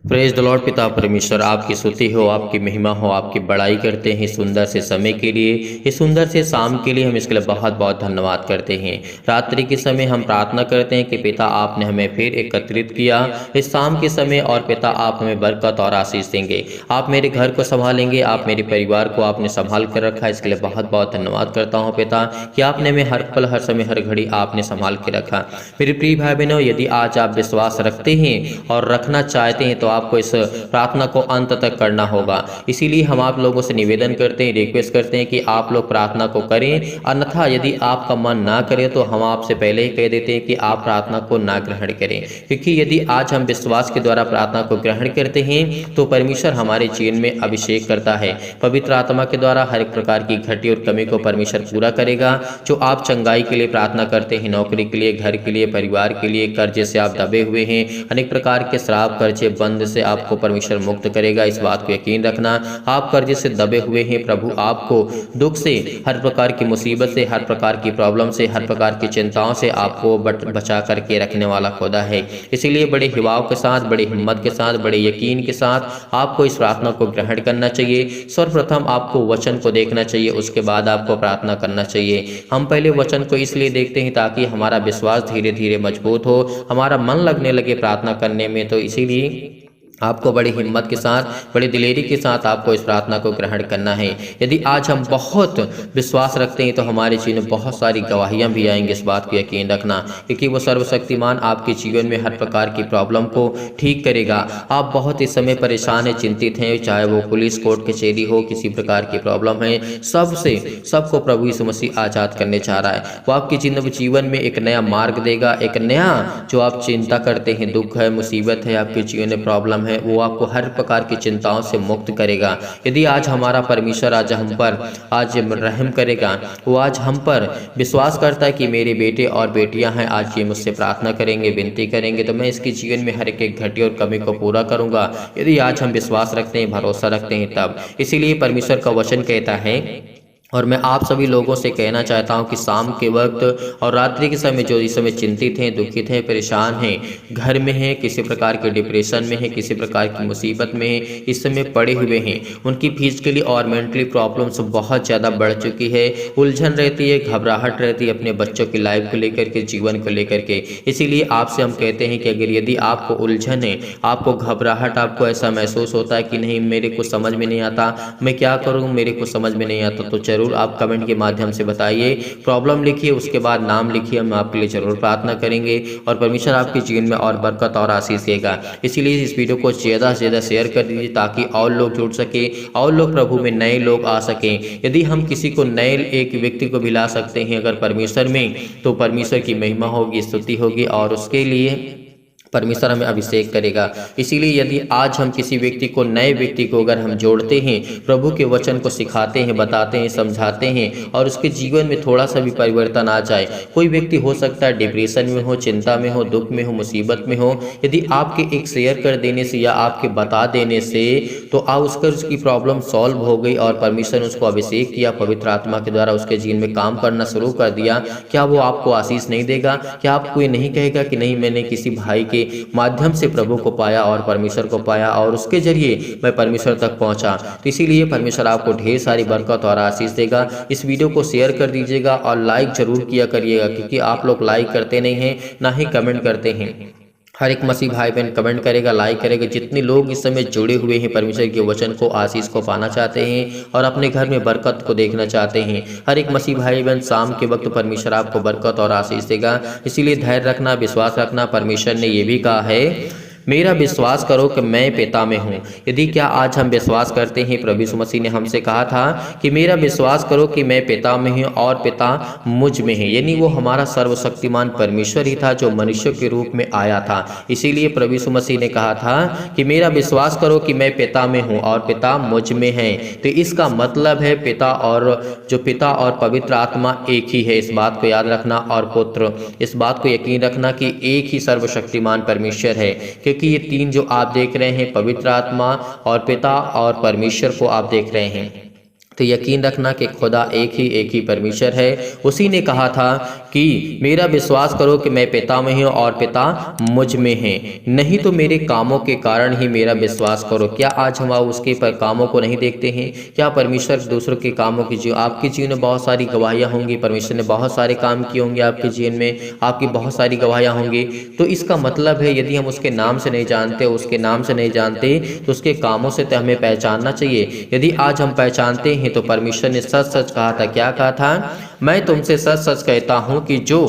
Praise the Lord. पिता परमेश्वर आपकी स्तुति हो, आपकी महिमा हो, आपकी बड़ाई करते हैं सुंदर से समय के लिए, इस सुंदर से शाम के लिए हम इसके लिए बहुत बहुत धन्यवाद करते हैं। रात्रि के समय हम प्रार्थना करते हैं कि पिता आपने हमें फिर एकत्रित किया इस शाम के समय, और पिता आप हमें बरकत और आशीष देंगे। आप मेरे घर को संभालेंगे, आप मेरे परिवार को आपने संभाल कर रखा, इसके लिए बहुत बहुत धन्यवाद करता हूँ पिता कि आपने हमें हर पल हर समय हर घड़ी आपने संभाल के रखा। मेरे प्रिय भाई बहनों, यदि आज आप विश्वास रखते हैं और रखना चाहते हैं तो आपको इस प्रार्थना को अंत तक करना होगा। इसीलिए हम आप लोगों से निवेदन करते हैं, रिक्वेस्ट करते हैं कि आप लोग प्रार्थना को करें, अन्यथा यदि आपका मन ना करे तो हम आपसे पहले ही कह देते हैं कि आप प्रार्थना को ना ग्रहण करें, क्योंकि यदि आज हम विश्वास के द्वारा प्रार्थना को ग्रहण करते हैं तो परमेश्वर हमारे जीवन में अभिषेक करता है। पवित्र आत्मा के द्वारा हर एक प्रकार की घटी और कमी को परमेश्वर पूरा करेगा। जो आप चंगाई के लिए प्रार्थना करते हैं, नौकरी के लिए, घर के लिए, परिवार के लिए, कर्जे से आप दबे हुए हैं, अनेक प्रकार के श्राप कर्जे बंद से आपको परमेश्वर मुक्त करेगा, इस बात को यकीन रखना। आप कर्जे से दबे हुए हैं, प्रभु आपको दुख से, हर प्रकार की मुसीबत से, हर प्रकार की प्रॉब्लम से, हर प्रकार की चिंताओं से आपको बचा करके रखने वाला खुदा है। इसीलिए बड़े हिवाव के साथ, बड़ी हिम्मत के साथ, बड़े यकीन के साथ आपको इस प्रार्थना को ग्रहण करना चाहिए। सर्वप्रथम आपको वचन को देखना चाहिए, उसके बाद आपको प्रार्थना करना चाहिए। हम पहले वचन को इसलिए देखते हैं ताकि हमारा विश्वास धीरे धीरे मजबूत हो, हमारा मन लगने लगे प्रार्थना करने में। तो इसीलिए आपको बड़ी हिम्मत के साथ, बड़ी दिलेरी के साथ आपको इस प्रार्थना को ग्रहण करना है। यदि आज हम बहुत विश्वास रखते हैं तो हमारे जीवन में बहुत सारी गवाहियां भी आएंगी, इस बात को यकीन रखना, क्योंकि वो सर्वशक्तिमान आपके जीवन में हर प्रकार की प्रॉब्लम को ठीक करेगा। आप बहुत इस समय परेशान हैं, चिंतित हैं, चाहे वो पुलिस कोर्ट कचहरी हो, किसी प्रकार की प्रॉब्लम है, सबको प्रभु यीशु मसीह आज़ाद करने चाह रहा है। वो आपके जीवन में एक नया मार्ग देगा, एक नया जो आप चिंता करते हैं, दुख है, मुसीबत है, आपके जीवन में प्रॉब्लम है, वो आपको हर प्रकार की चिंताओं से मुक्त करेगा। यदि आज हमारा परमेश्वर आज हम पर आज रहम करेगा, वो आज हम पर विश्वास करता है कि मेरे बेटे और बेटियां हैं, आज ये मुझसे प्रार्थना करेंगे, विनती करेंगे, तो मैं इसके जीवन में हर एक घटी और कमी को पूरा करूंगा। यदि आज हम विश्वास रखते हैं, भरोसा रखते हैं तब। इसीलिए परमेश्वर का वचन कहता है, और मैं आप सभी लोगों से कहना चाहता हूं कि शाम के वक्त और रात्रि के समय जो इस समय चिंतित हैं, दुखित हैं, परेशान हैं, घर में हैं, किसी प्रकार के डिप्रेशन में हैं, किसी प्रकार की मुसीबत में हैं, इस समय पड़े हुए हैं, उनकी फिजिकली और मेंटली प्रॉब्लम्स बहुत ज़्यादा बढ़ चुकी है, उलझन रहती है, घबराहट रहती है अपने बच्चों की लाइफ को लेकर के, जीवन को लेकर के। इसीलिए आपसे हम कहते हैं कि अगर यदि आपको उलझन है, आपको घबराहट, आपको ऐसा महसूस होता है कि नहीं मेरे को समझ में नहीं आता, मैं क्या करूँ, मेरे को समझ में नहीं आता, तो जरूर आप कमेंट के माध्यम से बताइए, प्रॉब्लम लिखिए, उसके बाद नाम लिखिए, हम आपके लिए जरूर प्रार्थना करेंगे और परमेश्वर आपके जीवन में और बरकत और आशीष देगा। इसीलिए इस वीडियो को ज़्यादा से ज़्यादा शेयर कर दीजिए ताकि और लोग जुड़ सके, और लोग प्रभु में नए लोग आ सकें। यदि हम किसी को नए एक व्यक्ति को भी ला सकते हैं अगर परमेश्वर में, तो परमेश्वर की महिमा होगी, स्तुति होगी, और उसके लिए परमेश्वर हमें अभिषेक करेगा। इसीलिए यदि आज हम किसी व्यक्ति को, नए व्यक्ति को अगर हम जोड़ते हैं, प्रभु के वचन को सिखाते हैं, बताते हैं, समझाते हैं, और उसके जीवन में थोड़ा सा भी परिवर्तन आ जाए, कोई व्यक्ति हो सकता है डिप्रेशन में हो, चिंता में हो, दुख में हो, मुसीबत में हो, यदि आपके एक शेयर कर देने से या आपके बता देने से तो उसकी प्रॉब्लम सॉल्व हो गई और परमेश्वर ने उसको अभिषेक किया, पवित्र आत्मा के द्वारा उसके जीवन में काम करना शुरू कर दिया, क्या वो आपको आशीष नहीं देगा? क्या आपको ये नहीं कहेगा कि नहीं मैंने किसी भाई के माध्यम से प्रभु को पाया और परमेश्वर को पाया और उसके जरिए मैं परमेश्वर तक पहुंचा? तो इसीलिए परमेश्वर आपको ढेर सारी बरकत और आशीष देगा। इस वीडियो को शेयर कर दीजिएगा और लाइक जरूर किया करिएगा, क्योंकि आप लोग लाइक करते नहीं हैं, ना ही कमेंट करते हैं। हर एक मसीह भाई बहन कमेंट करेगा, लाइक करेगा। जितने लोग इस समय जुड़े हुए हैं, परमेश्वर के वचन को, आशीष को पाना चाहते हैं और अपने घर में बरकत को देखना चाहते हैं, हर एक मसीह भाई बहन शाम के वक्त परमेश्वर आपको बरकत और आशीष देगा। इसीलिए धैर्य रखना, विश्वास रखना। परमेश्वर ने ये भी कहा है, मेरा विश्वास करो कि मैं पिता में हूँ। यदि क्या आज हम विश्वास करते हैं, प्रभु यीशु मसीह ने हमसे कहा था कि मेरा विश्वास करो कि मैं पिता में हूँ और पिता मुझ में है, यानी वो हमारा सर्वशक्तिमान परमेश्वर ही था जो मनुष्य के रूप में आया था। इसीलिए प्रभु यीशु मसीह ने कहा था कि मेरा विश्वास करो कि मैं पिता में हूँ और पिता मुझ में है। तो इसका मतलब है पिता और पवित्र आत्मा एक ही है, इस बात को याद रखना, और पुत्र, इस बात को यकीन रखना कि एक ही सर्वशक्तिमान परमेश्वर है। कि ये तीन जो आप देख रहे हैं, पवित्र आत्मा और पिता और परमेश्वर को आप देख रहे हैं, तो यकीन रखना कि खुदा एक ही परमेश्वर है। उसी ने कहा था कि मेरा विश्वास करो कि मैं पिता में हूँ और पिता मुझ में है, नहीं तो मेरे कामों के कारण ही मेरा विश्वास करो। क्या आज हम उसके कामों को नहीं देखते हैं? क्या परमेश्वर दूसरों के कामों की आपके जीवन में बहुत सारी गवाहियाँ होंगी, परमेश्वर ने बहुत सारे काम किए होंगे आपके जीवन में, आपकी बहुत सारी गवाहियाँ होंगी। तो इसका मतलब है यदि हम उसके नाम से नहीं जानते, उसके नाम से नहीं जानते, तो उसके कामों से तो हमें पहचानना चाहिए। यदि आज हम पहचानते हैं तो परमेश्वर ने सच सच कहा था। क्या कहा था? मैं तुमसे सच सच कहता हूँ कि जो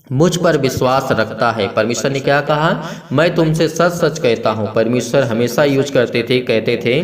मुझ पर विश्वास रखता है। परमेश्वर ने क्या कहा? मैं तुमसे सच सच कहता हूँ। परमेश्वर हमेशा यूज करते थे, कहते थे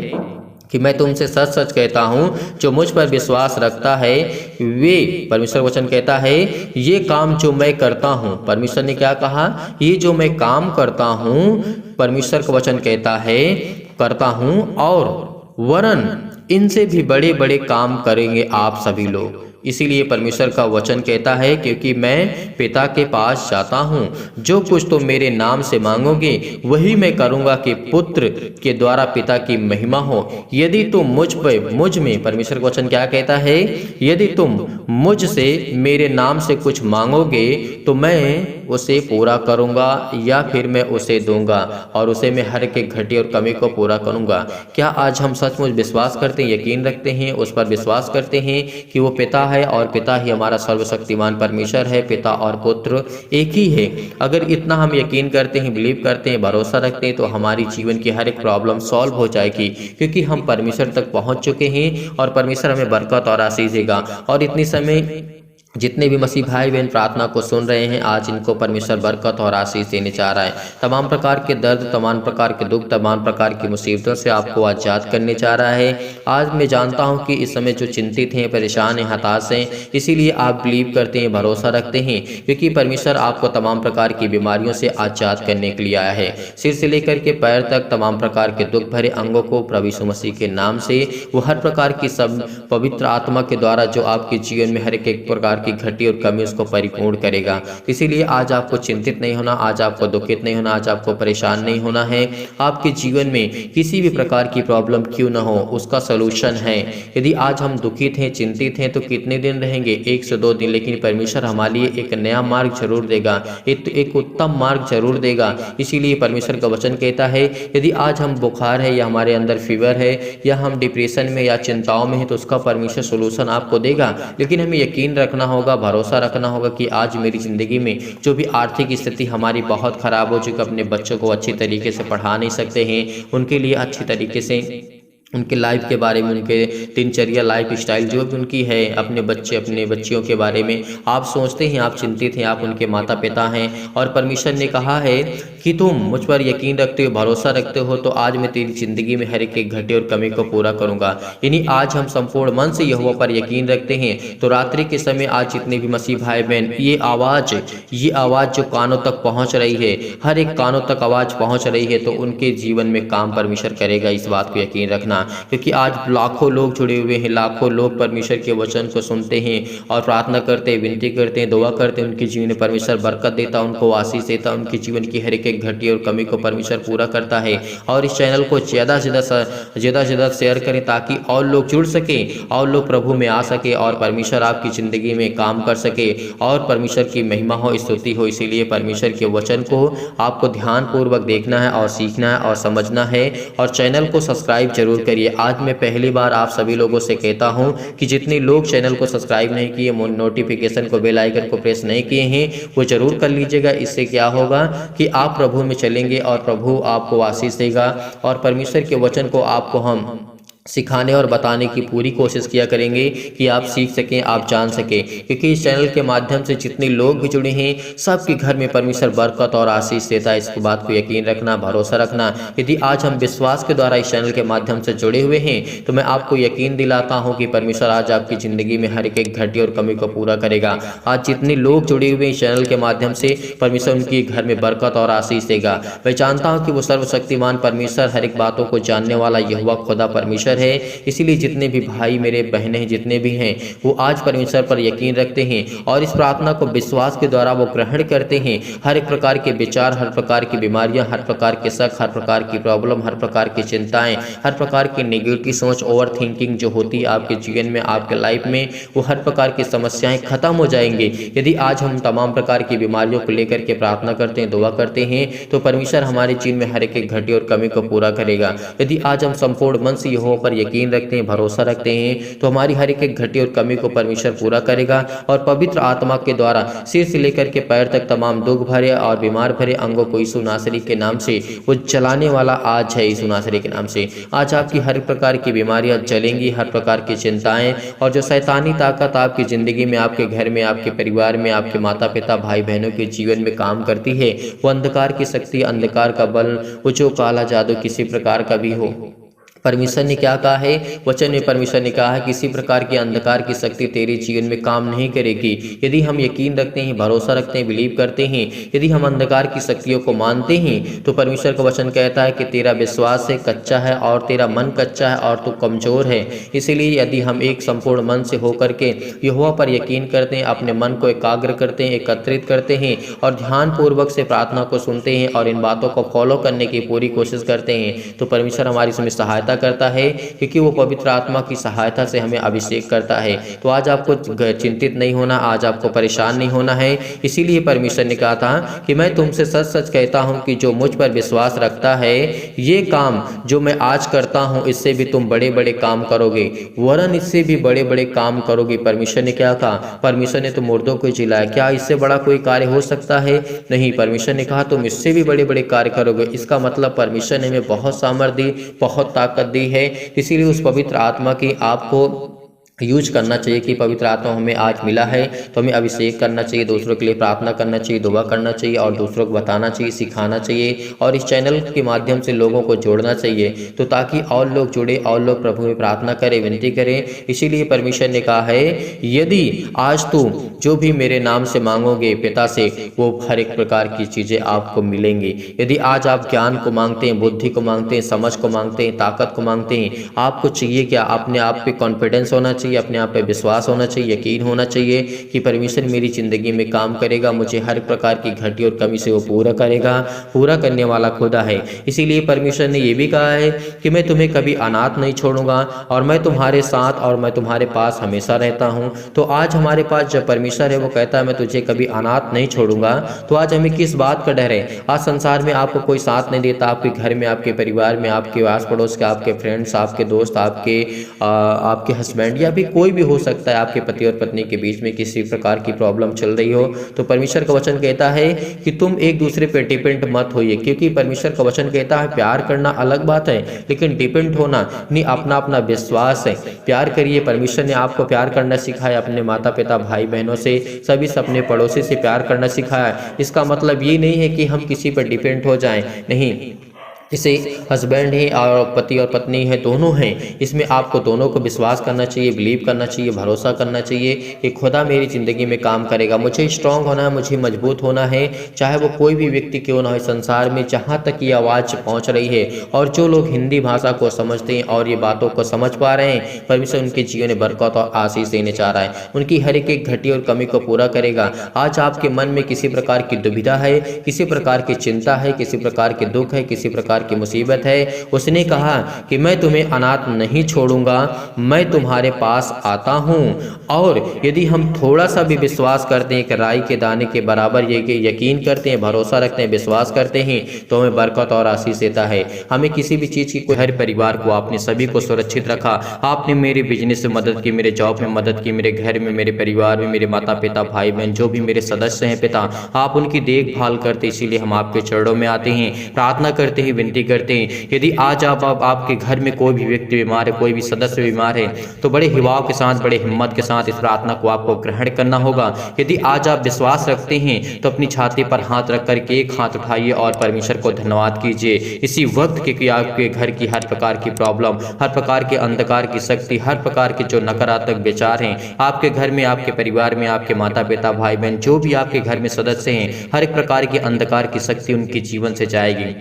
कि मैं तुमसे सच सच कहता हूँ, जो मुझ पर विश्वास रखता है वे, परमेश्वर वचन कहता है, ये काम जो मैं करता हूँ। परमेश्वर ने क्या कहा? ये जो मैं काम करता हूँ, परमेश्वर का वचन कहता है, करता हूँ, और वरन इनसे भी बड़े बड़े काम करेंगे आप सभी लोग। इसीलिए परमेश्वर का वचन कहता है, क्योंकि मैं पिता के पास जाता हूँ, जो कुछ तुम मेरे नाम से मांगोगे वही मैं करूँगा, कि पुत्र के द्वारा पिता की महिमा हो। यदि तुम मुझ में, परमेश्वर का वचन क्या कहता है? यदि तुम मुझसे मेरे नाम से कुछ मांगोगे तो मैं उसे पूरा करूँगा, या फिर मैं उसे दूंगा, और उसे मैं हर एक घटी और कमी को पूरा करूँगा। क्या आज हम सचमुच विश्वास करते हैं, यकीन रखते हैं, उस पर विश्वास करते हैं कि वो पिता है और पिता ही हमारा सर्वशक्तिमान परमेश्वर है? पिता और पुत्र एक ही है। अगर इतना हम यकीन करते हैं, बिलीव करते हैं, भरोसा रखते हैं, तो हमारी जीवन की हर एक प्रॉब्लम सॉल्व हो जाएगी, क्योंकि हम परमेश्वर तक पहुंच चुके हैं और परमेश्वर हमें बरकत और आशीष देगा। और इतने समय जितने भी मसीह भाई बहन प्रार्थना को सुन रहे हैं, आज इनको परमेश्वर बरकत और आशीष देने चाह रहा है। तमाम प्रकार के दर्द, तमाम प्रकार के दुख, तमाम प्रकार की मुसीबतों से आपको आज़ाद करने चाह रहा है। आज मैं जानता हूं कि इस समय जो चिंतित हैं, परेशान हैं, हताश हैं, इसीलिए आप बिलीव करते हैं, भरोसा रखते हैं, क्योंकि परमेश्वर आपको तमाम प्रकार की बीमारियों से आज़ाद करने के लिए आया है। सिर से लेकर के पैर तक तमाम प्रकार के दुख भरे अंगों को प्रभु यीशु मसीह के नाम से वो हर प्रकार की सब पवित्र आत्मा के द्वारा जो आपके जीवन में हर एक प्रकार की घटी और कमी उसको परिपूर्ण करेगा। इसीलिए आज आपको चिंतित नहीं होना, आज आपको दुखित नहीं होना, आज आपको परेशान नहीं होना है। आपके जीवन में किसी भी प्रकार की प्रॉब्लम क्यों ना हो, उसका सलूशन है। यदि आज हम दुखित हैं, चिंतित हैं, तो कितने दिन रहेंगे? 1 से 2 दिन, लेकिन परमेश्वर हमारे लिए एक नया मार्ग जरूर देगा, एक उत्तम मार्ग जरूर देगा। इसीलिए परमेश्वर का वचन कहता है, यदि आज हम बुखार है, या हमारे अंदर फीवर है, या हम डिप्रेशन में या चिंताओं में हैं, तो उसका परमेश्वर सोल्यूशन आपको देगा। लेकिन हमें यकीन रखना होगा, भरोसा रखना होगा कि आज मेरी ज़िंदगी में जो भी आर्थिक स्थिति हमारी बहुत ख़राब हो चुकी, अपने बच्चों को अच्छी तरीके से पढ़ा नहीं सकते हैं, उनके लिए अच्छी तरीके से उनके लाइफ के बारे में, उनके दिनचर्या, लाइफ स्टाइल जो भी उनकी है, अपने बच्चे, अपने बच्चियों के बारे में आप सोचते हैं, आप चिंतित हैं, आप उनके माता पिता हैं, और परमेश्वर ने कहा है कि तुम मुझ पर यकीन रखते हो, भरोसा रखते हो, तो आज मैं तेरी ज़िंदगी में हर एक घटे और कमी को पूरा करूँगा। यानी आज हम संपूर्ण मन से यहोवा पर यकीन रखते हैं, तो रात्रि के समय आज जितने भी मसीह भाई बहन, ये आवाज़ जो कानों तक पहुँच रही है, हर एक कानों तक आवाज़ पहुँच रही है, तो उनके जीवन में काम परमेश्वर करेगा। इस बात को यकीन रखना, क्योंकि आज लाखों लोग जुड़े हुए हैं, लाखों लोग परमेश्वर के वचन को सुनते हैं और प्रार्थना करते हैं, विनती करते हैं, दुआ करते हैं। उनके जीवन में परमेश्वर बरकत देता, उनको आशीष देता, उनके जीवन की हर एक घटी और कमी को परमेश्वर पूरा करता है। और इस चैनल को ज़्यादा से ज़्यादा शेयर करें, ताकि और लोग जुड़ सकें, और लोग प्रभु में आ सके, और परमेश्वर आपकी ज़िंदगी में काम कर सके, और परमेश्वर की महिमा हो, स्तुति हो। इसीलिए परमेश्वर के वचन को आपको ध्यानपूर्वक देखना है और सीखना है और समझना है, और चैनल को सब्सक्राइब जरूर करिए। आज मैं पहली बार आप सभी लोगों से कहता हूं कि जितने लोग चैनल को सब्सक्राइब नहीं किए, नोटिफिकेशन को, बेल आइकन को प्रेस नहीं किए हैं, वो जरूर कर लीजिएगा। इससे क्या होगा कि आप प्रभु में चलेंगे और प्रभु आपको आशीष देगा, और परमेश्वर के वचन को आपको हम सिखाने और बताने की पूरी कोशिश किया करेंगे कि आप सीख सकें, आप जान सकें, क्योंकि इस चैनल के माध्यम से जितने लोग भी जुड़े हैं, सबके घर में परमेश्वर बरकत और आशीष देता है। इस बात को यकीन रखना, भरोसा रखना। यदि आज हम विश्वास के द्वारा इस चैनल के माध्यम से जुड़े हुए हैं, तो मैं आपको यकीन दिलाता हूं कि परमेश्वर आज आपकी ज़िंदगी में हर एक घटी और कमी को पूरा करेगा। आज जितने लोग जुड़े हुए हैं इस चैनल के माध्यम से, परमेश्वर उनके घर में बरकत और आशीष देगा। मैं जानता हूँ कि वो सर्वशक्तिमान परमेश्वर, हर एक बातों को जानने वाला यहोवा खुदा परमेश्वर परमेश्वर है। इसीलिए जितने भी भाई मेरे बहनें हैं, जितने भी हैं, वो आज परमेश्वर पर यकीन रखते हैं और इस प्रार्थना को विश्वास के द्वारा वो ग्रहण करते हैं। हर एक प्रकार के विचार, हर प्रकार की बीमारियां, हर प्रकार के शक, हर प्रकार की प्रॉब्लम, हर प्रकार की चिंताएं, हर प्रकार की नेगेटिव सोच, ओवर थिंकिंग जो होती है आपके जीवन में, आपके लाइफ में, वो हर प्रकार की समस्याएं खत्म हो जाएंगी। यदि आज हम तमाम प्रकार की बीमारियों को लेकर के प्रार्थना करते हैं, दुआ करते हैं, तो परमेश्वर हमारे जीवन में हर एक घटी और कमी को पूरा करेगा। यदि आज हम संपूर्ण मन से यहोवा पर यकीन रखते हैं, भरोसा रखते हैं, तो हमारी हर एक घटी और कमी को परमेश्वर पूरा करेगा और पवित्र आत्मा के द्वारा सिर से लेकर के पैर तक तमाम दुख भरे और बीमार भरे अंगों को यीशु नासरी के नाम से वो चलाने वाला आज है। यीशु नासरी के नाम से आज आपकी हर प्रकार की बीमारियां चलेंगी, हर प्रकार की चिंताएं और जो शैतानी ताकत आपकी ज़िंदगी में, आपके घर में, आपके परिवार में, आपके माता पिता भाई बहनों के जीवन में काम करती है, वो अंधकार की शक्ति, अंधकार का बल, वो जो काला जादू किसी प्रकार का भी हो, परमेश्वर ने क्या कहा है, वचन में परमेश्वर ने कहा है किसी प्रकार की अंधकार की शक्ति तेरे जीवन में काम नहीं करेगी। यदि हम यकीन रखते हैं, भरोसा रखते हैं, बिलीव करते हैं, यदि हम अंधकार की शक्तियों को मानते हैं, तो परमेश्वर का वचन कहता है कि तेरा विश्वास है कच्चा है और तेरा मन कच्चा है और तू कमजोर है। इसीलिए यदि हम एक संपूर्ण मन से होकर के यहोवा पर यकीन करते हैं, अपने मन को एकाग्र करते हैं, एकत्रित करते हैं और ध्यानपूर्वक से प्रार्थना को सुनते हैं और इन बातों को फॉलो करने की पूरी कोशिश करते हैं, तो परमेश्वर हमारी इसमें सहायता करता है, क्योंकि वो पवित्र आत्मा की सहायता से हमें अभिषेक करता है। तो आज आपको चिंतित नहीं होना, आज आपको परेशान नहीं होना है। इसीलिए परमेश्वर ने कहा था कि मैं तुमसे सच सच कहता हूं कि जो मुझ पर विश्वास रखता है, ये काम जो मैं आज करता हूं, इससे भी तुम बड़े बड़े काम करोगे, वरन इससे भी बड़े बड़े काम करोगे। परमेश्वर ने क्या कहा? परमेश्वर ने तो मुर्दों को जिलाया। क्या इससे बड़ा कोई कार्य हो सकता है? नहीं। परमेश्वर ने कहा तुम इससे भी बड़े बड़े कार्य करोगे। इसका मतलब परमेश्वर ने हमें बहुत सामर्थ्य दी, बहुत ताकत दी है। इसीलिए उस पवित्र आत्मा की आपको यूज करना चाहिए कि पवित्र आत्मा हमें आज मिला है, तो हमें अभिषेक करना चाहिए, दूसरों के लिए प्रार्थना करना चाहिए, दुआ करना चाहिए और दूसरों को बताना चाहिए, सिखाना चाहिए और इस चैनल के माध्यम से लोगों को जोड़ना चाहिए, तो ताकि और लोग जुड़े और लोग प्रभु में प्रार्थना करें, विनती करें। इसीलिए परमेश्वर ने कहा है, यदि आज तुम जो भी मेरे नाम से मांगोगे पिता से, वो हर एक प्रकार की चीज़ें आपको मिलेंगी। यदि आज आप ज्ञान को मांगते हैं, बुद्धि को मांगते हैं, समझ को मांगते हैं, ताकत को मांगते हैं, आपको चाहिए क्या? अपने आप पे कॉन्फिडेंस होना चाहिए, अपने आप पे विश्वास होना चाहिए, यकीन होना चाहिए कि परमेश्वर मेरी ज़िंदगी में काम करेगा, मुझे हर प्रकार की घटी और कमी से वो पूरा करेगा, पूरा करने वाला खुदा है। इसीलिए परमेश्वर ने ये भी कहा है कि मैं तुम्हें कभी अनाथ नहीं छोड़ूंगा और मैं तुम्हारे साथ और मैं तुम्हारे पास हमेशा रहता हूँ। तो आज हमारे पास जब परमेश्वर है, वो कहता है मैं तुझे कभी अनाथ नहीं छोड़ूंगा, तो आज हमें किस बात का डर है? आज संसार में आपको कोई साथ नहीं देता, आपके घर में, आपके परिवार में, आपके आस पड़ोस के, आपके फ्रेंड्स, आपके दोस्त, आपके हस्बैंड या भी कोई भी हो सकता है, आपके पति और पत्नी के बीच में किसी प्रकार की प्रॉब्लम चल रही हो, तो परमेश्वर का वचन कहता है कि तुम एक दूसरे पे डिपेंड मत होइए, क्योंकि परमेश्वर का वचन कहता है प्यार करना अलग बात है, लेकिन डिपेंड होना नहीं, अपना अपना विश्वास है। प्यार करिए। परमेश्वर ने आपको प्यार करना सिखाया, अपने माता पिता भाई बहनों से, सभी से, अपने पड़ोसी से प्यार करना सिखाया। इसका मतलब ये नहीं है कि हम किसी पर डिपेंड हो जाएं, नहीं। इसे हस्बैंड है और पति और पत्नी है, दोनों हैं, इसमें आपको दोनों को विश्वास करना चाहिए, बिलीव करना चाहिए, भरोसा करना चाहिए कि खुदा मेरी ज़िंदगी में काम करेगा। मुझे स्ट्रांग होना है, मुझे मजबूत होना है, चाहे वो कोई भी व्यक्ति क्यों ना हो संसार में, जहाँ तक ये आवाज़ पहुँच रही है। और जो लोग हिंदी भाषा को समझते हैं और ये बातों को समझ पा रहे हैं, परमेश्वर उनके जीवन में बरकत और आशीष देने चाह रहा है, उनकी हर एक घटी और कमी को पूरा करेगा। आज आपके मन में किसी प्रकार की दुविधा है, किसी प्रकार की चिंता है, किसी प्रकार के दुख है, किसी प्रकार की मुसीबत है, उसने कहा कि मैं तुम्हें अनाथ नहीं छोड़ूंगा, मैं तुम्हारे पास आता हूं। और यदि हम थोड़ा सा भी विश्वास करते हैं कि राई के दाने के बराबर ये यकीन करते हैं, भरोसा रखते हैं, विश्वास करते हैं, तो हमें बरकत और आशीष देता है। हमें किसी भी चीज़ की कोई, हर परिवार को आपने सभी को सुरक्षित रखा, आपने मेरे बिजनेस में मदद की, मेरे जॉब में मदद की, मेरे घर में, मेरे परिवार में, मेरे माता पिता भाई बहन जो भी मेरे सदस्य हैं पिता, आप उनकी देखभाल करते, इसीलिए हम आपके चरणों में आते हैं, प्रार्थना करते हैं, विनती करते हैं। यदि आज आपके घर में कोई भी व्यक्ति बीमार है, कोई भी सदस्य बीमार है, तो बड़े हिवाव के साथ, बड़े हिम्मत के साथ इस प्रार्थना को आपको ग्रहण करना होगा। यदि आज आप विश्वास रखते हैं तो अपनी छाती पर हाथ रख करके एक हाथ उठाइए और परमेश्वर को धन्यवाद कीजिए इसी वक्त के कि आपके घर की हर प्रकार की प्रॉब्लम, हर प्रकार के अंधकार की शक्ति, हर प्रकार के जो नकारात्मक विचार हैं आपके घर में, आपके परिवार में, आपके माता पिता भाई बहन जो भी आपके घर में सदस्य हैं, हर एक प्रकार की अंधकार की शक्ति उनके जीवन से जाएगी।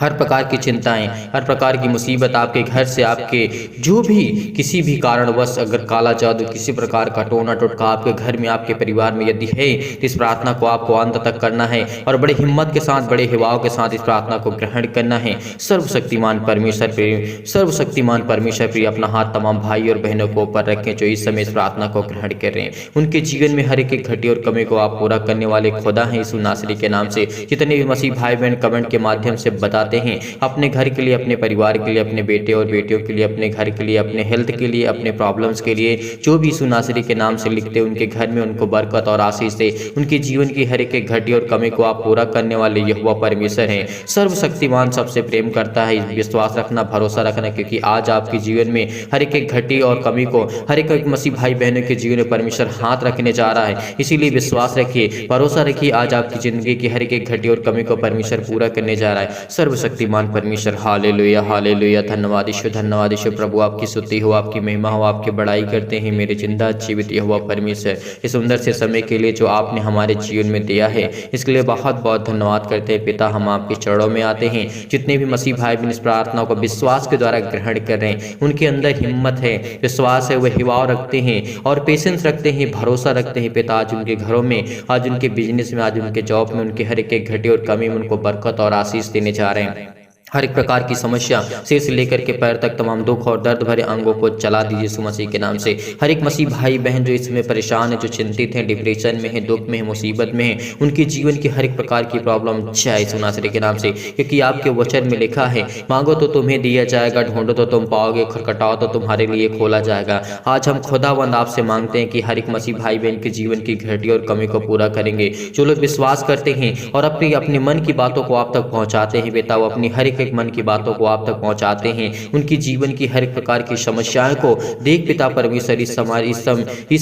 हर प्रकार की चिंताएं, हर प्रकार की मुसीबत आपके घर से, आपके जो भी किसी भी कारणवश अगर काला जादू, किसी प्रकार का टोना टोटका आपके घर में, आपके परिवार में यदि है, तो इस प्रार्थना को आपको अंत तक करना है और बड़े हिम्मत के साथ, बड़े हिवाव के साथ इस प्रार्थना को ग्रहण करना है। सर्वशक्तिमान परमेश्वर प्रिय, सर्वशक्तिमान परमेश्वर प्रिय अपना हाथ तमाम भाई और बहनों को ऊपर रखें जो इस समय इस प्रार्थना को ग्रहण कर रहे हैं। उनके जीवन में हर एक घटी और कमी को आप पूरा करने वाले खुदा हैं यीशु नासरी के नाम से। जितने भी मसीह भाई बहन कमेंट के माध्यम से बताते हैं अपने घर के लिए, अपने परिवार के लिए, अपने बेटे और बेटियों के लिए, अपने घर के लिए, अपने हेल्थ के लिए, अपने प्रॉब्लम्स के लिए, जो भी यीशु नासरी के नाम से लिखते हैं उनके घर में उनको बरकत और आशीष दे। उनके जीवन की हर एक घटी और कमी को आप पूरा करने वाले यहोवा परमेश्वर हैं। सर्वशक्तिमान सबसे प्रेम करता है, विश्वास रखना, भरोसा रखना, क्योंकि आज आपके जीवन में हर एक घटी और कमी को, हर एक मसीह भाई बहनों के जीवन में परमेश्वर हाथ रखने जा रहा है। इसीलिए विश्वास रखिए, भरोसा रखिए, आज आपकी जिंदगी की हर एक घटी और कमी को परमेश्वर पूरा करने जा रहा है। सर्वशक्तिमान परमेश्वर, हालेलुया हालेलुया। धन्यवाद ईश्वर, धन्यवाद ईश्वर। प्रभु आपकी स्तुति हो, आपकी महिमा हो, आपकी बड़ाई करते हैं मेरे जिंदा जीवित यहोवा परमेश्वर, इस सुंदर से समय के लिए जो आपने हमारे जीवन में दिया है, इसके लिए बहुत बहुत धन्यवाद करते हैं पिता। हम आपके चरणों में आते हैं। जितने भी मसीह भाई बहन इस प्रार्थना को विश्वास के द्वारा ग्रहण कर रहे हैं, उनके अंदर हिम्मत है, विश्वास है, वह हिवाव रखते हैं और पेशेंस रखते हैं, भरोसा रखते हैं पिता। आज उनके घरों में, आज उनके बिजनेस में, आज उनके जॉब में, उनके हर एक घटी और कमी में उनको बरकत और आशीष देने जा रहे हैं। हर एक प्रकार की समस्या सिर से लेकर के पैर तक तमाम दुख और दर्द भरे अंगों को चला दीजिए यीशु मसीह के नाम से। हर एक मसीह भाई बहन जो इसमें परेशान है, जो चिंतित हैं, डिप्रेशन में है, दुख में है, मुसीबत में है, उनके जीवन की हर एक प्रकार की प्रॉब्लम जाए यीशु नासरी के नाम से, क्योंकि आपके वचन में लिखा है, मांगो तो तुम्हें दिया जाएगा, ढूंढो तो तुम पाओगे, खटखटाओ तो तुम्हारे लिए खोला जाएगा। आज हम खुदावंद आपसे मांगते हैं कि हर एक मसीह भाई बहन के जीवन की घटी और कमी को पूरा करेंगे। जो लोग विश्वास करते हैं और अपने मन की बातों को आप तक पहुंचाते हैं बेटा, वो अपनी हर एक मन की बातों को आप तक पहुंचाते हैं, उनकी जीवन की हर एक प्रकार की समस्याओं को देख पिता परमेश्वर। इस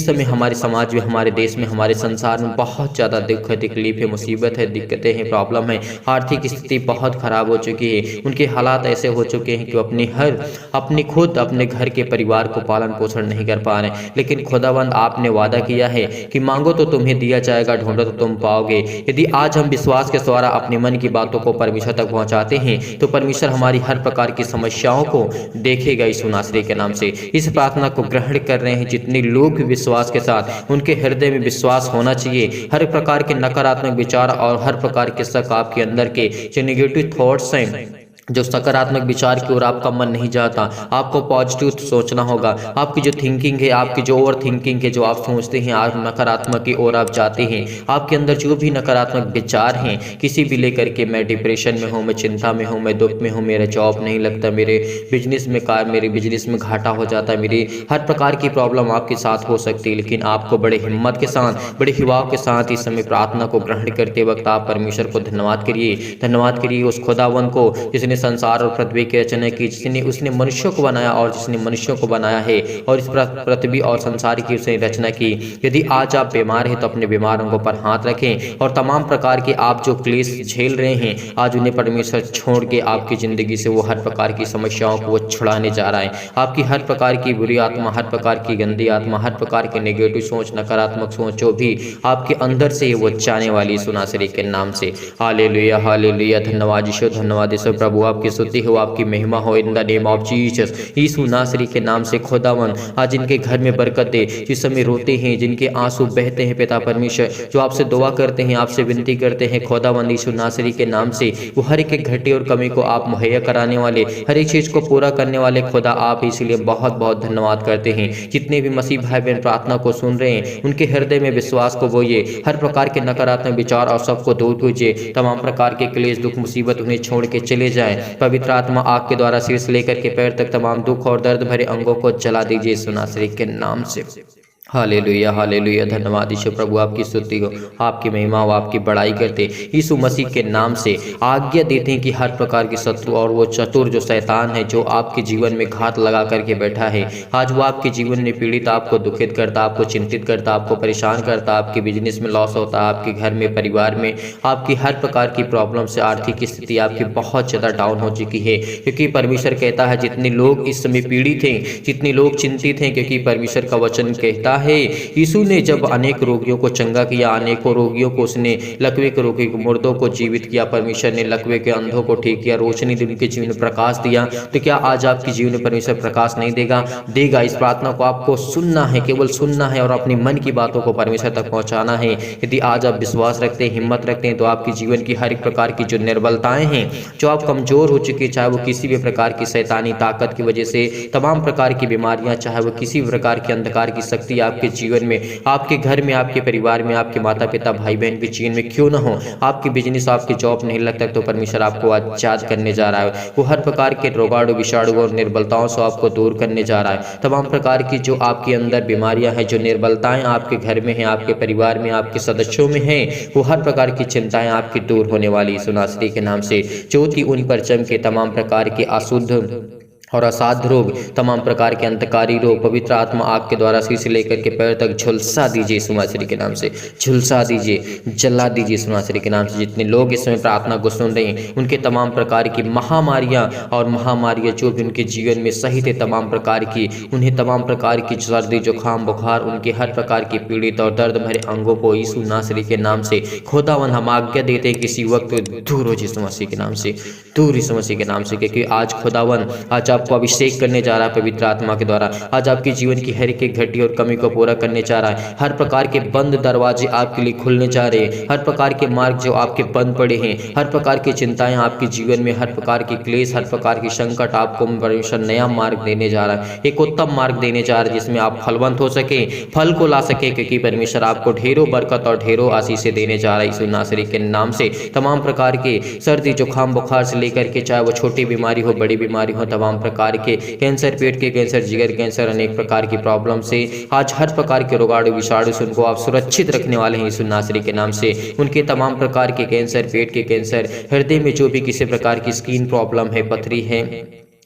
समय हमारे समाज में, हमारे देश में, हमारे संसार में बहुत ज़्यादा दुख है, तकलीफ है, मुसीबत है, दिक्कतें हैं, प्रॉब्लम है, आर्थिक स्थिति बहुत खराब हो चुकी है, उनके हालात ऐसे हो चुके हैं कि अपने खुद अपने घर के परिवार को पालन पोषण नहीं कर पा रहे। लेकिन खुदावंद आपने वादा किया है कि मांगो तो तुम्हें दिया जाएगा, ढूंढो तो तुम पाओगे। यदि आज हम विश्वास के द्वारा अपने मन की बातों को परमेश्वर तक पहुंचाते हैं तो परमेश्वर हमारी हर प्रकार की समस्याओं को देखेगा यीशु नासरी के नाम से। इस प्रार्थना को ग्रहण कर रहे हैं जितने लोग विश्वास के साथ, उनके हृदय में विश्वास होना चाहिए। हर प्रकार के नकारात्मक विचार और हर प्रकार के शक आपके अंदर के जो नेगेटिव थॉट्स हैं, जो सकारात्मक विचार की ओर आपका मन नहीं जाता, आपको पॉजिटिव सोचना होगा। आपकी जो थिंकिंग है, आपकी जो ओवर थिंकिंग है, जो आप सोचते हैं आप नकारात्मक की ओर आप जाते हैं, आपके अंदर जो भी नकारात्मक विचार हैं किसी भी लेकर के, मैं डिप्रेशन में हूँ, मैं चिंता में हूँ, मैं दुख में हूँ, मेरा जॉब नहीं लगता, मेरे बिजनेस में घाटा हो जाता है, मेरी हर प्रकार की प्रॉब्लम आपके साथ हो सकती है। लेकिन आपको बड़े हिम्मत के साथ, बड़े हिवाव के साथ इस समय प्रार्थना को ग्रहण करते वक्त आप परमेश्वर को धन्यवाद करिए उस खुदावन को जिसने संसार और पृथ्वी की रचना की, जिसने उसने मनुष्यों को बनाया और जिसने मनुष्यों को बनाया है और इस पृथ्वी और संसार की उसने रचना की। यदि आज आप बीमार हैं तो अपने बीमार अंगों पर हाथ रखें और तमाम प्रकार के आप जो क्लेश झेल रहे हैं, आज उन्हें परमेश्वर छोड़ के आपकी जिंदगी से वो हर प्रकार की समस्याओं को वो छुड़ाने जा रहा है। आपकी हर प्रकार की बुरी आत्मा, हर प्रकार की गंदी आत्मा, हर प्रकार के नेगेटिव सोच, नकारात्मक सोच जो भी आपके अंदर से वो जाने वाली यीशु नासरी के नाम से। Hallelujah hallelujah. धन्यवाद यीशु प्रभु, आपकी स्तुति हो, आपकी महिमा हो, in the name of Jesus. यीशु नासरी के नाम से खुदावन आज इनके घर में बरकत दे, जिस समय रोते हैं, जिनके आंसू बहते हैं पिता परमेश्वर, जो आपसे दुआ करते हैं, आपसे विनती करते हैं खुदावन यीशु नासरी के नाम से, वो हर एक घटी और कमी को आप मुहैया कराने वाले, हर एक चीज को पूरा करने वाले खुदा आप, इसलिए बहुत बहुत धन्यवाद करते हैं। जितने भी मसीह भाई बहन प्रार्थना को सुन रहे हैं, उनके हृदय में विश्वास को बोइए, हर प्रकार के नकारात्मक विचार और सबको दूर कीजिए, तमाम प्रकार के क्लेश, दुख, मुसीबत उन्हें छोड़ के चले जाएं। पवित्र आत्मा आग के द्वारा सिर से लेकर के पैर तक तमाम दुख और दर्द भरे अंगों को जला दीजिए यीशु नासरी के नाम से। Hallelujah hallelujah. धन्यवाद ईश्वर प्रभु, आपकी स्तुति हो, आपकी महिमा हो, आपकी बड़ाई करते यीशु मसीह के नाम से आज्ञा देते हैं कि हर प्रकार के शत्रु और वो चतुर जो शैतान है, जो आपके जीवन में घात लगा करके बैठा है, आज वो आपके जीवन में पीड़ित, आपको दुखित करता, आपको चिंतित करता, आपको परेशान करता, आपके बिजनेस में लॉस होता, आपके घर में, परिवार में आपकी हर प्रकार की प्रॉब्लम से आर्थिक स्थिति आपकी बहुत ज़्यादा डाउन हो चुकी है। क्योंकि परमेश्वर कहता है जितने लोग इस समय पीड़ित हैं, जितने लोग चिंतित हैं, क्योंकि परमेश्वर का वचन कहता है। यीशु ने जब अनेक रोगियों को चंगा किया, अनेकों रोगियों को उसने, लकवे के रोगी को, मुर्दों को जीवित किया, परमेश्वर ने लकवे के अंधों को ठीक किया, रोशनी दी, उनके जीवन में प्रकाश दिया, तो क्या आज आपके जीवन में परमेश्वर प्रकाश नहीं देगा? देगा। इस प्रार्थना को आपको सुनना है, केवल सुनना है और अपने मन की बातों को परमेश्वर तक पहुंचाना है। यदि आज आप विश्वास रखते हैं, हिम्मत रखते हैं, तो आपके जीवन की हर एक प्रकार की जो निर्बलताएं हैं, जो आप कमजोर हो चुके, चाहे वो किसी भी प्रकार की शैतानी ताकत की वजह से, तमाम प्रकार की बीमारियां, चाहे वो किसी भी प्रकार की अंधकार की शक्ति आपके जीवन में, आपके घर में, आपके परिवार में, आपके माता पिता भाई बहन के जीवन में क्यों ना हो, आपकी बिजनेस, आपकी जॉब नहीं लगता, तो परमेश्वर आपको आजाद करने जा रहा है। वो हर प्रकार के रोगाणु, विषाणु और निर्बलताओं से आपको दूर करने जा रहा है। तमाम प्रकार की जो आपके अंदर बीमारियां हैं, जो निर्बलताएं आपके घर में हैं, आपके परिवार में, आपके सदस्यों में हैं, वो हर प्रकार की चिंताएं आपकी दूर होने वाली यीशु नासरी के नाम से। ज्योति उन पर चमके, तमाम प्रकार के अशुद्ध और असाध्य रोग, तमाम प्रकार के अंतकारी रोग, पवित्र आत्मा आग के द्वारा सिर से लेकर के पैर तक झुलसा दीजिए यीशु मसीह के नाम से, झुलसा दीजिए, जला दीजिए यीशु मसीह के नाम से। जितने लोग इस समय प्रार्थना को सुन रहे हैं, उनके तमाम प्रकार की महामारियां और महामारियां जो भी उनके जीवन में सहित है, तमाम प्रकार की, उन्हें तमाम प्रकार की सर्दी, जुकाम, बुखार, उनके हर प्रकार की पीड़ित और दर्द भरे अंगों को यीशु नासरी के नाम से खुदावन हम आज्ञा देते हैं किसी वक्त दूर हो यीशु मसीह के नाम से, दूर यीशु मसीह के नाम से। क्योंकि आज खुदावन आज आपको अभिषेक करने जा रहा है पवित्र आत्मा के द्वारा। आज आपके जीवन की हर एक घटी और कमी को पूरा करने जा रहा है। हर प्रकार के बंद दरवाजे आपके लिए खुलने जा रहे हैं। हर प्रकार के मार्ग जो आपके बंद पड़े हैं, हर प्रकार की चिंताएं आपके जीवन में, हर प्रकार की क्लेश, हर प्रकार की संकट, आपको परमेश्वर नया मार्ग देने जा रहा है, एक उत्तम मार्ग देने जा रहा है जिसमें आप फलवंत हो सके, फल को ला सके। क्योंकि परमेश्वर आपको ढेरों बरकत और ढेरों आशीषें देने जा रहा है यीशु नासरी के नाम से। तमाम प्रकार के सर्दी, जुकाम, बुखार से लेकर के, चाहे वो छोटी बीमारी हो, बड़ी बीमारी हो, तमाम प्रकार के कैंसर, पेट के कैंसर, जिगर कैंसर, अनेक प्रकार की प्रॉब्लम से, आज हर प्रकार के रोगाणु, विषाणु से उनको आप सुरक्षित रखने वाले हैं यीशु नासरी के नाम से। उनके तमाम प्रकार के कैंसर, पेट के कैंसर, हृदय में जो भी किसी प्रकार की स्किन प्रॉब्लम है, पथरी है,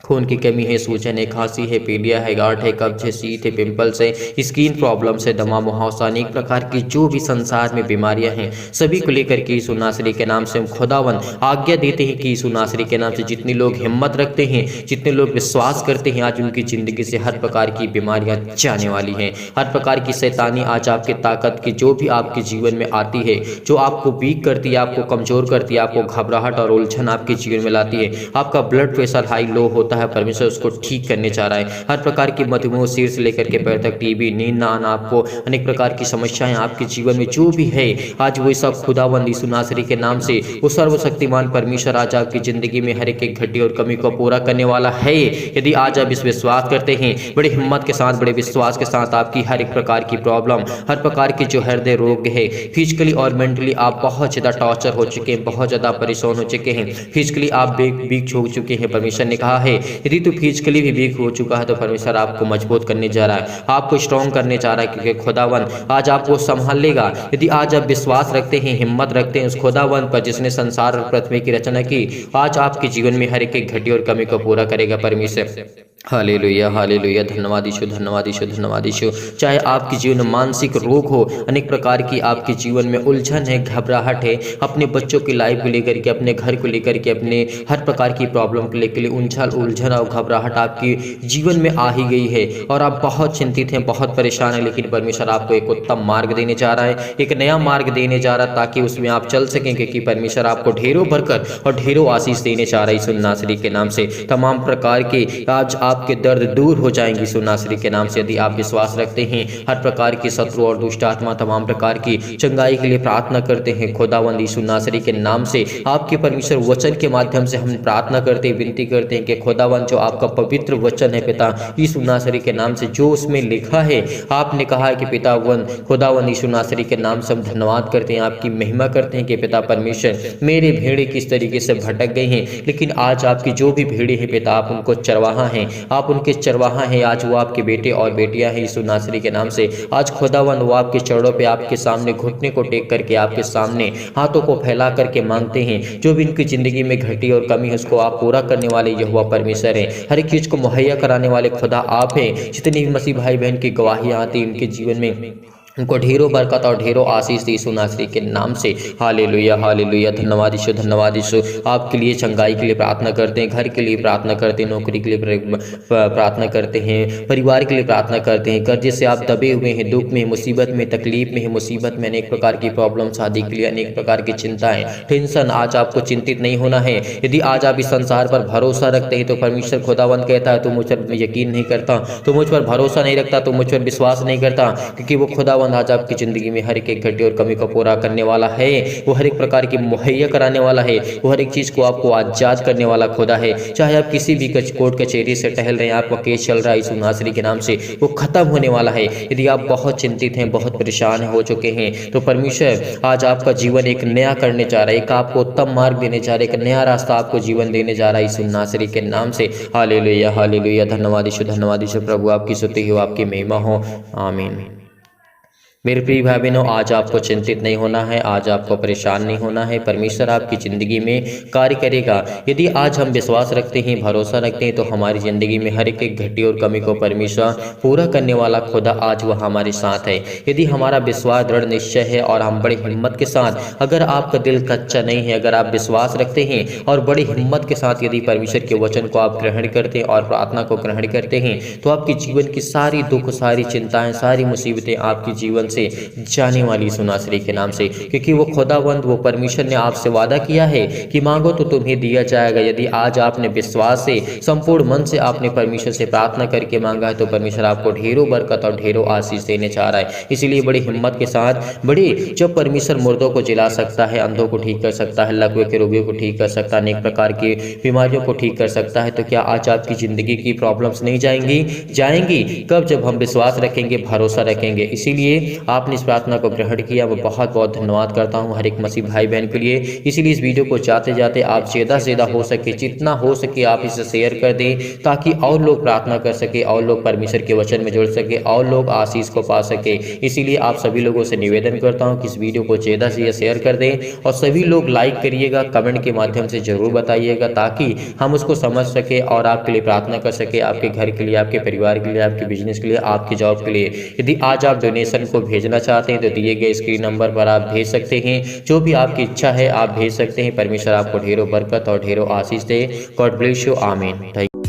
खून की कमी है, सूजन है, खांसी है, पीलिया है, गांठ है, कब्ज है, शीत है, पिंपल्स है, स्किन प्रॉब्लम से, दमा, मुहावसा, अनेक प्रकार की जो भी संसार में बीमारियां हैं, सभी को लेकर के यीशु नासरी के नाम से हम खुदावन आज्ञा देते हैं कि यीशु नासरी के नाम से जितने लोग हिम्मत रखते हैं, जितने लोग विश्वास करते हैं, आज उनकी जिंदगी से हर प्रकार की बीमारियां जाने वाली हैं। हर प्रकार की शैतानी आज आपके ताकत की जो भी आपके जीवन में आती है, जो आपको वीक करती है, आपको कमजोर करती है, आपको घबराहट और उलझन आपके जीवन में लाती है, आपका ब्लड प्रेशर हाई लो होता है, परमेश्वर उसको ठीक करने चाह रहा है। हर प्रकार की मधुमेह, सिर से लेकर के पैर तक, टीबी, नींद ना आना, आपको अनेक प्रकार की समस्याएं आपके जीवन में जो भी है, आज वो सब खुदावंद यीशु नासरी के नाम से वो सर्वशक्तिमान परमेश्वर आज आपकी जिंदगी में हर एक घटी और कमी को पूरा करने वाला है। यदि आज आप इस विश्वास करते हैं, बड़े हिम्मत के साथ, बड़े विश्वास के साथ, आपकी हर एक प्रकार की प्रॉब्लम, हर प्रकार की जो हृदय रोग है, फिजिकली और मेंटली आप बहुत ज्यादा टॉर्चर हो चुके हैं, बहुत ज्यादा परेशान हो चुके हैं, फिजिकली आप वीक हो चुके हैं, परमेश्वर ने कहा है यदि तो फिजिकली भी वीक हो चुका है तो परमेश्वर आपको मजबूत करने जा रहा है, आपको स्ट्रॉन्ग करने जा रहा है। क्योंकि खुदावन आज आपको संभाल लेगा। यदि आज आप विश्वास रखते हैं, हिम्मत रखते हैं उस खुदावन पर जिसने संसार और पृथ्वी की रचना की, आज आपके जीवन में हर एक घटी और कमी को पूरा करेगा परमेश्वर। हालेलुया, हालेलुया, धन्यवाद यीशु, धन्यवाद यीशु, धन्यवाद यीशु। चाहे आपके जीवन में मानसिक रोग हो, अनेक प्रकार की आपके जीवन में उलझन है, घबराहट है, अपने बच्चों की लाइफ को लेकर के, अपने घर को लेकर के, अपने हर प्रकार की प्रॉब्लम को लेकर उलझन और घबराहट आपकी जीवन में आ ही गई है और आप बहुत चिंतित हैं, बहुत परेशान हैं, लेकिन परमेश्वर आपको एक उत्तम मार्ग देने जा रहा है, एक नया मार्ग देने जा रहा है ताकि उसमें आप चल सकें। क्योंकि परमेश्वर आपको ढेरों बरकत और ढेरों आशीष देने जा रहा है यीशु नासरी के नाम से। तमाम प्रकार के आज आपके दर्द दूर हो जाएंगे यीशु नासरी के नाम से। यदि आप विश्वास रखते हैं, हर प्रकार की शत्रु और दुष्ट आत्मा तमाम प्रकार की चंगाई के लिए प्रार्थना करते हैं, खुदावंद यीशु नासरी के नाम से आपके परमेश्वर वचन के माध्यम से हम प्रार्थना करते हैं, विनती करते हैं कि खुदावंद जो आपका पवित्र वचन है पिता यीशु नासरी के नाम से, जो उसमें लिखा है, आपने कहा है कि पितावन खुदावन यीशु नासरी के नाम से हम धन्यवाद करते हैं, आपकी महिमा करते हैं कि पिता परमेश्वर मेरे भेड़े किस तरीके से भटक गए हैं, लेकिन आज आपकी जो भी भेड़े हैं पिता आप उनको चरवाहा हैं, आप उनके चरवाहा हैं। आज वो आपके बेटे और बेटियां हैं यीशु नासरी के नाम से। आज खुदावन वो आपके चरणों पे आपके सामने घुटने को टेक करके आपके सामने हाथों को फैला करके मांगते हैं, जो भी इनकी जिंदगी में घटी और कमी है उसको आप पूरा करने वाले यहोवा परमेश्वर हैं। हर एक चीज को मुहैया कराने वाले खुदा आप हैं। जितनी भी मसीह भाई बहन की गवाहियां आती हैं उनके जीवन में उनको ढेरों बरकत और ढेरों आशीष दी यीशु नासरी के नाम से। Hallelujah hallelujah. धन्यवाद यीशु, धन्यवाद यीशु। आपके लिए चंगाई के लिए प्रार्थना करते हैं, घर के लिए प्रार्थना करते हैं, नौकरी के लिए प्रार्थना करते हैं, परिवार के लिए प्रार्थना करते हैं। कर्जे से आप दबे हुए हैं, दुख में, मुसीबत में, तकलीफ में है, मुसीबत में, अनेक प्रकार की प्रॉब्लम, शादी के लिए अनेक प्रकार की चिंताएं, टेंशन, आज आपको चिंतित नहीं होना है। यदि आज आप इस संसार पर भरोसा रखते हैं तो परमेश्वर खुदावंद कहता है, तो मुझ पर यकीन नहीं करता, तो मुझ पर भरोसा नहीं रखता, तो मुझ पर विश्वास नहीं करता, क्योंकि वो खुदावंद आज आपकी जिंदगी में हर एक घटी और कमी को पूरा करने वाला है। वो हर एक प्रकार की मुहैया कराने वाला है, वो हर एक चीज को आपको आजाद करने वाला खुदा है। चाहे आप किसी भी कोर्ट कचहरी से टहल रहे हैं, आपका केस चल रहा है, यीशु नासरी के नाम से वो खत्म होने वाला है। यदि आप बहुत चिंतित हैं, बहुत परेशान हो चुके हैं, तो परमेश्वर आज आपका जीवन एक नया करने जा रहा है, एक आपको उत्तम मार्ग देने जा रहा है, एक नया रास्ता आपको जीवन देने जा रहा है यीशु नासरी के नाम से। Hallelujah hallelujah. धन्यवाद यीशु, धन्यवाद यीशु। प्रभु आपकी स्तुति हो, आपकी महिमा हो। आमीन। मेरे प्रिय भाई बहनों, आज आपको चिंतित नहीं होना है, आज आपको परेशान नहीं होना है। परमेश्वर आपकी ज़िंदगी में कार्य करेगा। यदि आज हम विश्वास रखते हैं, भरोसा रखते हैं, तो हमारी ज़िंदगी में हर एक घटी और कमी को परमेश्वर पूरा करने वाला खुदा आज वह हमारे साथ है। यदि हमारा विश्वास दृढ़ निश्चय है और हम बड़ी हिम्मत के साथ, अगर आपका दिल कच्चा नहीं है, अगर आप विश्वास रखते हैं और बड़ी हिम्मत के साथ यदि परमेश्वर के वचन को आप ग्रहण करते हैं और प्रार्थना को ग्रहण करते हैं, तो आपके जीवन की सारी दुख, सारी चिंताएं, सारी मुसीबतें आपके जीवन से जाने वाली यीशु नासरी के नाम से। क्योंकि वो खुदावंद, वो परमेश्वर ने आपसे वादा किया है कि मांगो तो तुम्हें दिया जाएगा। यदि आज आपने विश्वास से, संपूर्ण मन से आपने परमेश्वर से प्रार्थना करके मांगा है, तो परमेश्वर आपको ढेरों बरकत और ढेरों आशीष देने चाह रहा है। इसीलिए बड़ी हिम्मत के साथ, जब परमेश्वर मुर्दों को जिला सकता है, अंधों को ठीक कर सकता है, लकवे के रोगियों को ठीक कर सकता है, अनेक प्रकार की बीमारियों को ठीक कर सकता है, तो क्या आज आपकी जिंदगी की प्रॉब्लम्स नहीं जाएंगी? कब? जब हम विश्वास रखेंगे, भरोसा रखेंगे। इसीलिए आपने इस प्रार्थना को ग्रहण किया, मैं बहुत बहुत धन्यवाद करता हूं हर एक मसीह भाई बहन के लिए। इसीलिए इस वीडियो को जाते जाते आप ज़्यादा से ज़्यादा हो सके, जितना हो सके आप इसे शेयर कर दें, ताकि और लोग प्रार्थना कर सके, और लोग परमेश्वर के वचन में जुड़ सके, और लोग आशीष को पा सके। इसीलिए आप सभी लोगों से निवेदन करता हूँ कि इस वीडियो को ज़्यादा से ज़्यादा शेयर कर दें, और सभी लोग लाइक करिएगा, कमेंट के माध्यम से जरूर बताइएगा, ताकि हम उसको समझ सके और आपके लिए प्रार्थना कर सके, आपके घर के लिए, आपके परिवार के लिए, आपके बिजनेस के लिए, आपकी जॉब के लिए। यदि आज आप डोनेशन को भेजना चाहते हैं तो दिए गए स्क्रीन नंबर पर आप भेज सकते हैं। जो भी आपकी इच्छा है आप भेज सकते हैं। परमेश्वर आपको ढेरों बरकत और ढेरों आशीष दे। God bless you. आमीन।